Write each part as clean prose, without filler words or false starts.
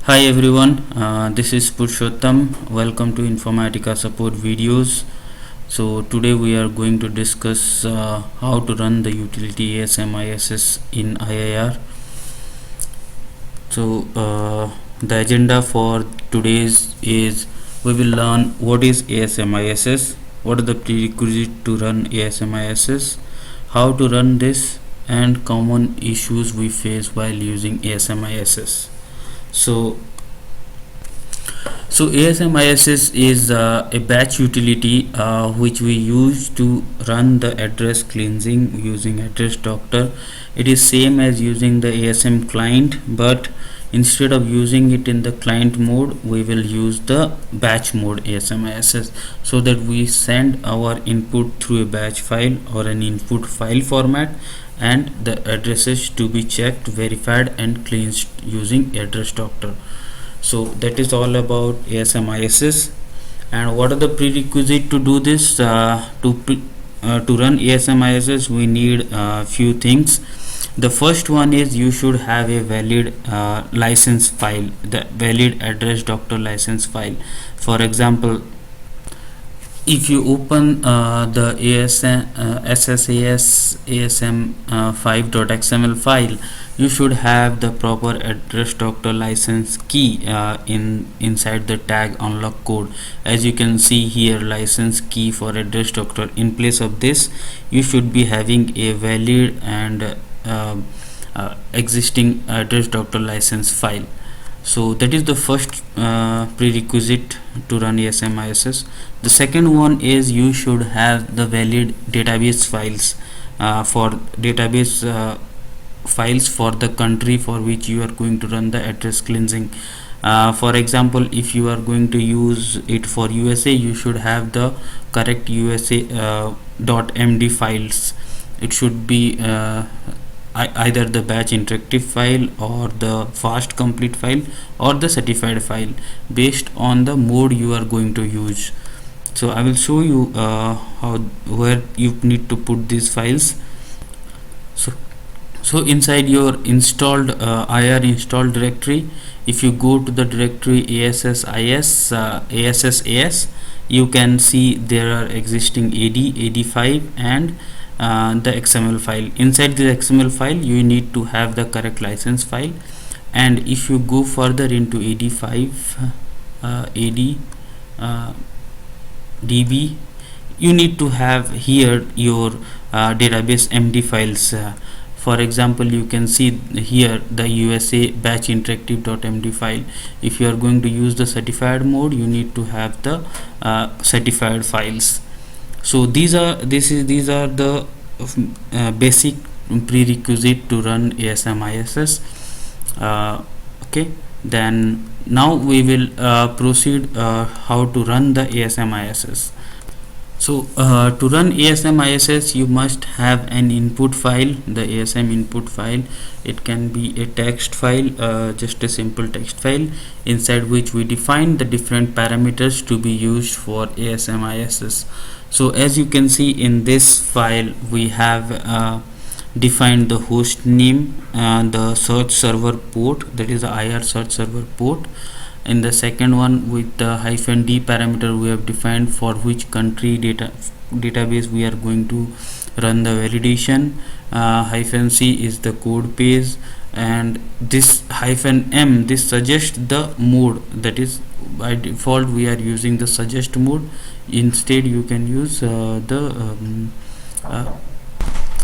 Hi everyone, this is Purushottam. Welcome to Informatica support videos. So today we are going to discuss how to run the utility asmiss in IIR. So the agenda for today's is we will learn what is asmiss, what are the prerequisites to run asmiss, how to run this, and common issues we face while using asmiss. So asmiss is a batch utility which we use to run the address cleansing using address doctor. It is same as using the ASM client, but instead of using it in the client mode, we will use the batch mode asmiss, so that we send our input through a batch file or an input file format, and the addresses to be checked, verified and cleansed using address doctor. So that is all about asmiss. And what are the prerequisites to do this? To run asmiss, we need a few things. The first one is you should have a valid license file, the valid address doctor license file. For example, if you open the SSAS ASM 5.xml file, you should have the proper address doctor license key inside the tag unlock code. As you can see here, license key for address doctor. In place of this, you should be having a valid and existing address doctor license file. So that is the first prerequisite to run asmiss. The second one is you should have the valid database files for database files for the country for which you are going to run the address cleansing. For example, if you are going to use it for USA, you should have the correct USA .md files. It should be either the batch interactive file or the fast complete file or the certified file, based on the mode you are going to use. So I will show you where you need to put these files. So inside your installed IIR installed directory, if you go to the directory ASS, you can see there are existing AD5 and the XML file. Inside the XML file, you need to have the correct license file. And if you go further into AD5 DB, you need to have here your database MD files. For example, you can see here the USA batch interactive.md file. If you are going to use the certified mode, you need to have the certified files. So these are the basic prerequisite to run asmiss. Okay, then now we will proceed how to run the asmiss. So to run asmiss, you must have an input file, the asm input file. It can be a text file, just a simple text file, inside which we define the different parameters to be used for asmiss. So as you can see in this file, we have defined the host name, the search server port, that is the IIR search server port. In the second one, with the -d parameter, we have defined for which country database we are going to run the validation. -c is the code page, and this -m, this suggests the mode. That is, by default we are using the suggest mode. Instead, you can use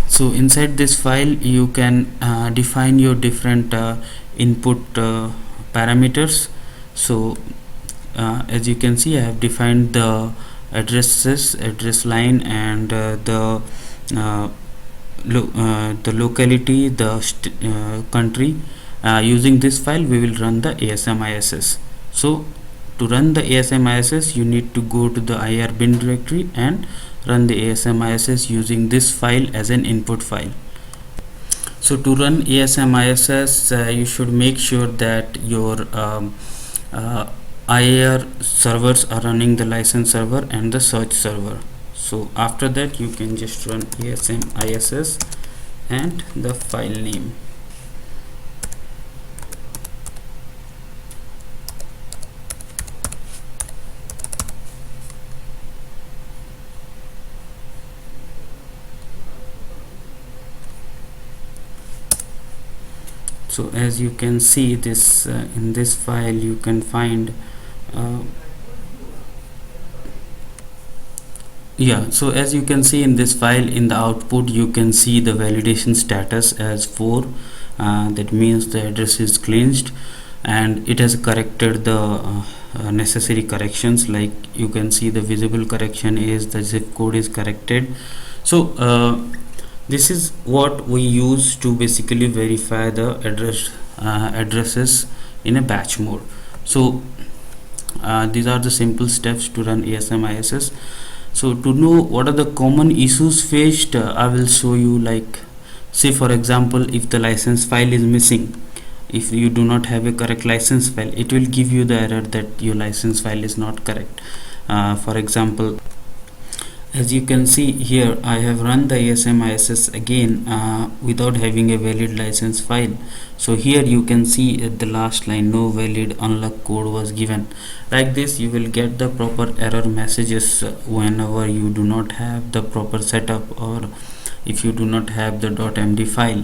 so inside this file you can define your different input parameters. So as you can see, I have defined the address line, and the locality, the country. Using this file, we will run the asmiss. So to run the asmiss, you need to go to the IIR bin directory and run the asmiss using this file as an input file. So to run asmiss, you should make sure that your IIR servers are running the license server and the search server. So after that, you can just run asmiss and the file name. So as you can see this in this file you can find uh, yeah, so as you can see in this file, in the output you can see the validation status as 4. That means the address is cleansed and it has corrected the necessary corrections. Like you can see the visible correction is the zip code is corrected. So this is what we use to basically verify the addresses in a batch mode. So these are the simple steps to run ASM ISS. So to know what are the common issues faced, I will show you. Like say for example, if the license file is missing, if you do not have a correct license file, it will give you the error that your license file is not correct. For example, as you can see here, I have run the ASM ISS again without having a valid license file. So here you can see at the last line, no valid unlock code was given. Like this you will get the proper error messages whenever you do not have the proper setup, or if you do not have the .md file.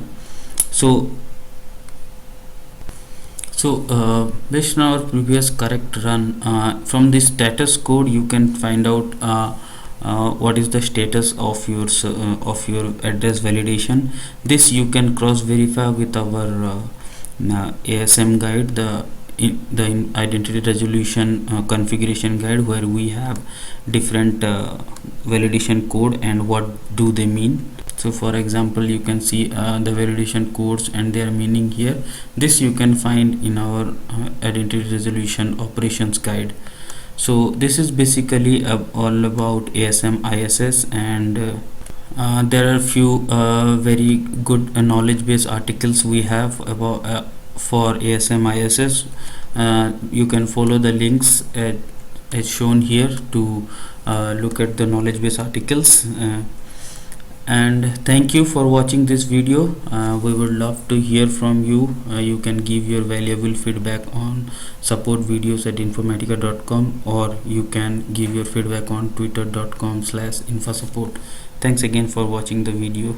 So based on our previous correct run, from this status code you can find out what is the status of your address validation. This you can cross verify with our ASM guide, the identity resolution configuration guide, where we have different validation code and what do they mean. So for example, you can see the validation codes and their meaning here. This you can find in our identity resolution operations guide. So this is basically all about ASM ISS, and there are few very good knowledge base articles we have about for ASM ISS. You can follow the links as shown here to look at the knowledge base articles. And thank you for watching this video. We would love to hear from you. You can give your valuable feedback on supportvideos@informatica.com, or you can give your feedback on twitter.com/infosupport. Thanks again for watching the video.